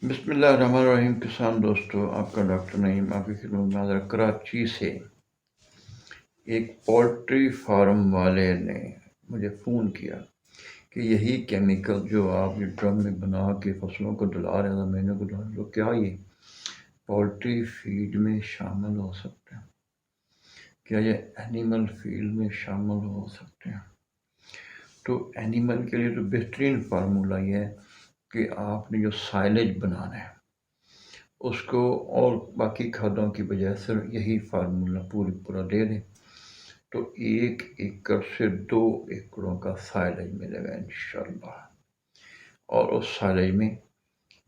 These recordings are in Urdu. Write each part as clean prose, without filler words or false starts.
بسم اللہ الرحمن الرحیم۔ کسان دوستو، آپ کا ڈاکٹر نعیم آپ کی خدمت میں حاضر۔ کراچی سے ایک پولٹری فارم والے نے مجھے فون کیا کہ یہی کیمیکل جو آپ یہ ڈرم میں بنا کے فصلوں کو ڈلا رہے ہیں، مہینوں کو ڈلا رہے ہیں، تو کیا یہ پولٹری فیڈ میں شامل ہو سکتے ہیں؟ کیا یہ اینیمل فیڈ میں شامل ہو سکتے ہیں؟ تو اینیمل کے لیے تو بہترین فارمولہ یہ ہے کہ آپ نے جو سائلیج بنانا ہے اس کو اور باقی کھادوں کی بجائے صرف یہی فارمولہ پورا دے دیں، تو 1 ایکڑ سے 2 ایکڑوں کا سائلیج ملے گا انشاءاللہ۔ اور اس سائلیج میں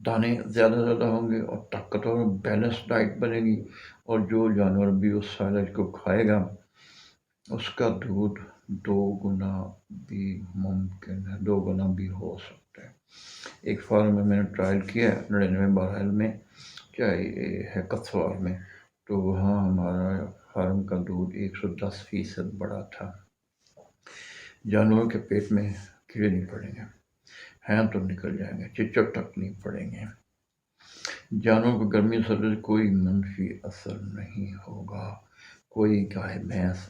دانے زیادہ ہوں گے اور طاقتور بیلنس ڈائٹ بنے گی، اور جو جانور بھی اس سائلیج کو کھائے گا اس کا دودھ 2 گنا بھی ممکن ہے، 2 گنا بھی ہو سکتا ہے۔ ایک فارم میں نے ٹرائل کیا 99 بارہل میں، چاہے یہ ہے کتھوار میں، تو وہاں ہمارا فارم کا دودھ 110% بڑا تھا۔ جانوروں کے پیٹ میں کیڑے نہیں پڑیں گے، ہیں تو نکل جائیں گے، چچڑ تک نہیں پڑیں گے۔ جانوروں کو گرمی سردی سے کوئی منفی اثر نہیں ہوگا۔ کوئی گائے بھینس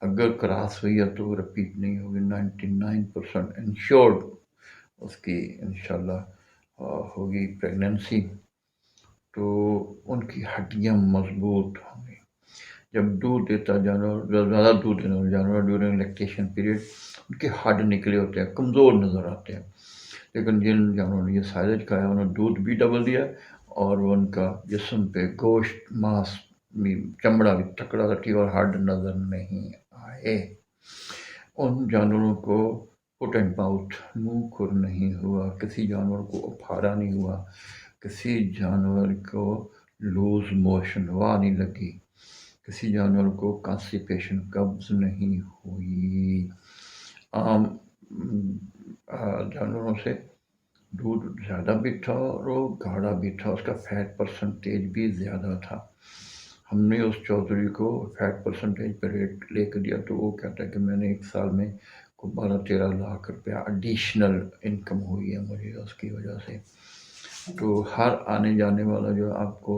اگر کراس ہوئی ہے تو وہ رپیٹ نہیں ہوگی، 99% انشورڈ اس کی انشاءاللہ ہوگی پریگننسی، تو ان کی ہڈیاں مضبوط ہوں گی۔ جب دودھ دیتا جانور، زیادہ دودھ دینے والے جانور ڈیورنگ لیکٹیشن پیریڈ، ان کے ہڈ نکلے ہوتے ہیں، کمزور نظر آتے ہیں، لیکن جن جانوروں نے یہ سائلیج کھایا انہوں نے دودھ بھی ڈبل دیا، اور ان کا جسم پہ گوشت ماس بھی، چمڑا بھی تکڑا رکھی اور ہڈ نظر نہیں آئے۔ ان جانوروں کو فٹ اینڈ ماؤتھ، منہ کھر نہیں ہوا، کسی جانور کو اپھارا نہیں ہوا، کسی جانور کو لوز موشن ہوا نہیں لگی، کسی جانور کو کانسٹیپیشن قبض نہیں ہوئی۔ عام جانوروں سے دودھ زیادہ بھی تھا اور وہ گاڑھا بھی تھا، اس کا فیٹ پرسنٹیج بھی زیادہ تھا۔ ہم نے اس چودھری کو فیٹ پرسنٹیج پہ ریٹ لے کے دیا تو وہ کہتا ہے کہ میں نے 1 سال میں کو 12-13 لاکھ روپیہ ایڈیشنل انکم ہوئی ہے مجھے اس کی وجہ سے۔ تو ہر آنے جانے والا جو آپ کو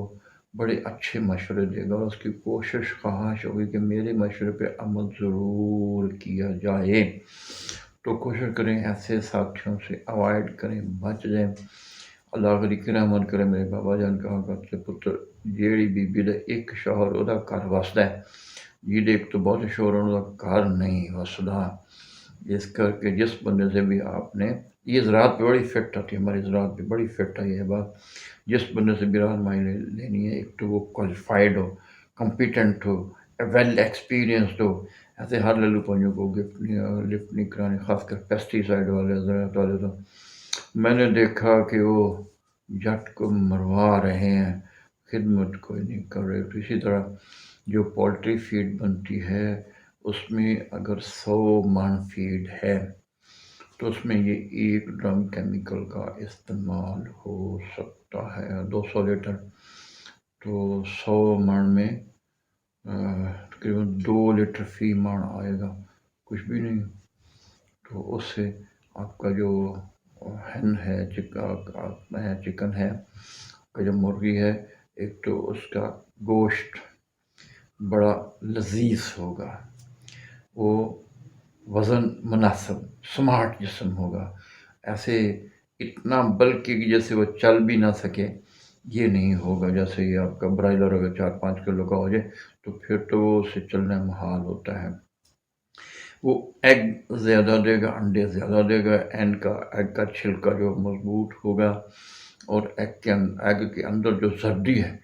بڑے اچھے مشورے دے گا، اور اس کی کوشش خواہش ہوگی کہ میرے مشورے پہ عمل ضرور کیا جائے، تو کوشش کریں ایسے ساتھیوں سے اوائڈ کریں، بچ جائیں۔ اللہ غری کی رحمت کرے۔ میرے بابا جان کہا کرتے پتر جیڑی بیبی دے ایک شوہر وہ گھر وسدا ہے، جی ایک تو بہت شوہر وہ گھر نہیں وسدا۔ اس کر کے جس بندے سے بھی آپ نے، یہ زراعت پہ بڑی فٹ آتی ہے، ہماری زراعت پہ بڑی فٹ ہے یہ بات، جس بندے سے بھی رہنمائی لینی ہے، ایک تو وہ کوالیفائڈ ہو، کمپیٹنٹ ہو، ویل ایکسپیرینسڈ ہو۔ ایسے ہر للو پنجوں کو لفٹ نہیں کرانے، خاص کر پیسٹی سائڈ والے، زراعت والے۔ تو میں نے دیکھا کہ وہ جٹ کو مروا رہے ہیں، خدمت کوئی نہیں کر رہے۔ تو اسی طرح جو پولٹری فیڈ بنتی ہے اس میں اگر 100 من فیڈ ہے تو اس میں یہ 1 ڈرم کیمیکل کا استعمال ہو سکتا ہے، 200 لیٹر، تو 100 من میں تقریباً 2 لیٹر فی من آئے گا، کچھ بھی نہیں۔ تو اس سے آپ کا جو ہن ہے، چکن ہے، کا جو مرغی ہے، ایک تو اس کا گوشت بڑا لذیذ ہوگا، وہ وزن مناسب سمارٹ جسم ہوگا، ایسے اتنا بلکہ کہ جیسے وہ چل بھی نہ سکے یہ نہیں ہوگا۔ جیسے یہ آپ کا برائلر اگر 4-5 کلو کا ہو جائے تو پھر تو اس سے چلنا محال ہوتا ہے۔ وہ ایگ زیادہ دے گا، انڈے زیادہ دے گا، ایگ کا چھلکا جو مضبوط ہوگا، اور ایگ کے اندر جو زردی ہے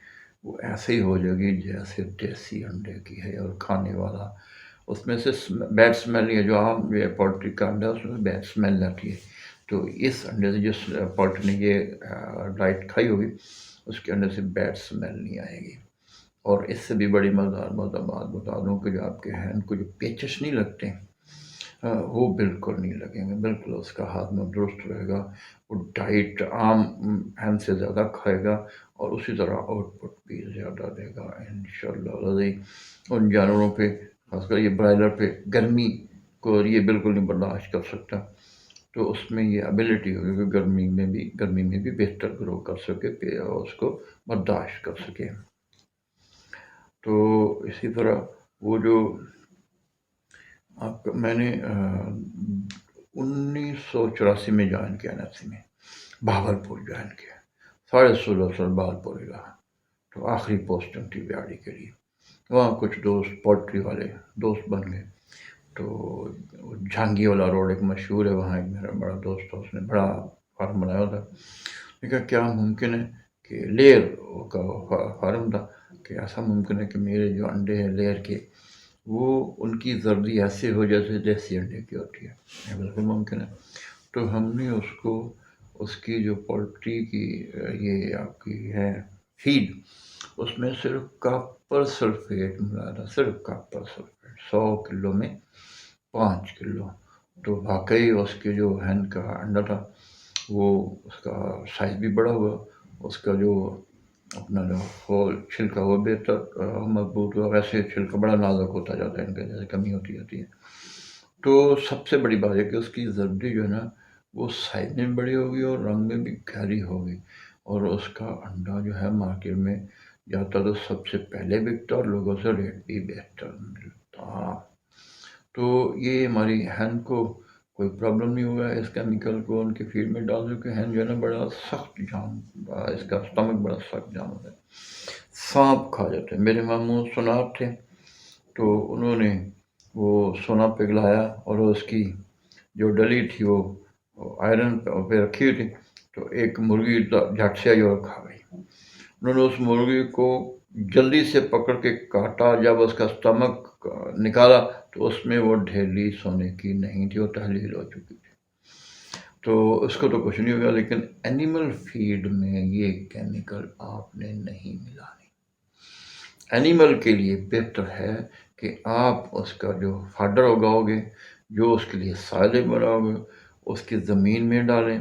وہ ایسے ہی ہو جائے گی جیسے دیسی انڈے کی ہے، اور کھانے والا اس میں سے بیڈ سمیل ہے، جو عام یہ پولٹری کا انڈا اس میں بیڈ سمیل آتی ہے، تو اس انڈے سے جس پولٹری نے یہ ڈائٹ کھائی ہوگی اس کے انڈے سے بیڈ سمیل نہیں آئے گی۔ اور اس سے بھی بڑی مزدار بات بتا دوں کہ جو آپ کے ہین کو جو پیچس نہیں لگتے وہ بالکل نہیں لگیں گے، بالکل اس کا ہاضمہ درست رہے گا، وہ ڈائٹ عام ہین سے زیادہ کھائے گا، اور اسی طرح آؤٹ پٹ بھی زیادہ دے گا انشاءاللہ۔ ان جانوروں پہ خاص کر یہ برائلر پہ گرمی کو یہ بالکل نہیں برداشت کر سکتا، تو اس میں یہ ابیلٹی ہوگی کہ گرمی میں بھی بہتر گرو کر سکے اور اس کو برداشت کر سکے۔ تو اسی طرح وہ جو میں نے 1984 میں جوائن کیا NFC میں، بہاولپور جوائن کیا، 16.5 سال بہاولپور ہی رہا، تو آخری پوسٹنگ تھی بیاڑی کے لیے۔ وہاں کچھ دوست پولٹری والے دوست بن گئے، تو جھانگی والا روڈ ایک مشہور ہے، وہاں ایک میرا بڑا دوست تھا، اس نے بڑا فارم بنایا تھا۔ لیکن کیا ممکن ہے کہ لیئر کا فارم تھا کہ ایسا ممکن ہے کہ میرے جو انڈے ہیں لیئر کے وہ ان کی زردی ایسے ہو جیسے دیسی انڈے کی ہوتی ہے، یہ بالکل ممکن ہے۔ تو ہم نے اس کی جو پولٹری کی یہ آپ کی ہے فیڈ، اس میں صرف کاپر سلفیٹ ملا تھا، صرف کاپر سلفیٹ، 100 کلو میں 5 کلو۔ تو واقعی اس کے جو ہین کا انڈا تھا وہ اس کا سائز بھی بڑا ہوا، اس کا جو اپنا جو ہول چھلکا وہ بہتر مضبوط ہوا، ویسے چھلکا بڑا نازک ہوتا جاتا ہے ان کا جیسے کمی ہوتی جاتی ہے۔ تو سب سے بڑی بات ہے کہ اس کی زردی جو ہے نا وہ سائز میں بڑی ہوگی اور رنگ میں بھی گہری ہوگی، اور اس کا انڈا جو ہے مارکیٹ میں جاتا تو سب سے پہلے بکتا اور لوگوں سے ریٹ بھی بہتر ملتا۔ تو یہ ہماری ہین کو کوئی پرابلم نہیں ہوا، اس کیمیکل کو ان کے فیڈ میں ڈال دو کہ ہین جو ہے نا بڑا سخت جان، اس کا اسٹمک بڑا سخت جان ہوتا ہے، سانپ کھا جاتے ہیں۔ میرے ماموں سوناب تھے، تو انہوں نے وہ سونا پگھلایا اور اس کی جو ڈلی تھی وہ آئرن پہ رکھی ہوئی تھی، تو ایک مرغی جھٹ سے آئی اور کھا گئی۔ انہوں نے اس مرغی کو جلدی سے پکڑ کے کاٹا، جب اس کا اسٹمک نکالا تو اس میں وہ ڈھیلی سونے کی نہیں تھی، وہ تحلیل ہو چکی تھی۔ تو اس کو تو کچھ نہیں ہوگا، لیکن اینیمل فیڈ میں یہ کیمیکل آپ نے نہیں ملانی۔ اینیمل کے لیے بہتر ہے کہ آپ اس کا جو فاڈر اگاؤ گے، جو اس کے لیے سائلے بناؤ گے، اس کی زمین میں ڈالیں۔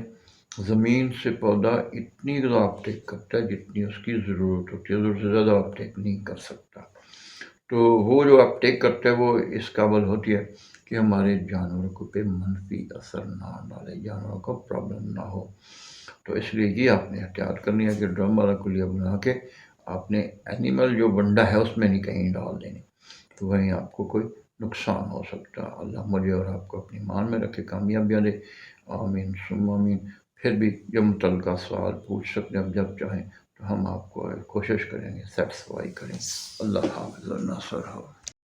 زمین سے پودا اتنی غذا اپٹیک کرتا ہے جتنی اس کی ضرورت ہوتی ہے، ضرورت سے زیادہ اپٹیک نہیں کر سکتا۔ تو وہ جو اپٹیک کرتا ہے وہ اس قابل ہوتی ہے کہ ہمارے جانوروں کو پہ منفی اثر نہ ڈالے، جانوروں کو پرابلم نہ ہو۔ تو اس لیے یہ آپ نے احتیاط کرنی ہے کہ ڈرم والا کلیہ بنا کے آپ نے اینیمل جو بنڈا ہے اس میں نہیں کہیں ڈال دینی، تو وہیں آپ کو کوئی نقصان ہو سکتا۔ اللہ مجھے اور آپ کو اپنی ایمان میں رکھے، کامیابیاں دے، آمین ثم آمین۔ پھر بھی جب متعلقہ سوال پوچھ سکتے ہیں، جب چاہیں تو ہم آپ کو کوشش کریں گے سیٹسفائی کریں۔ اللہ حافظ، اللہ ناصر ہو۔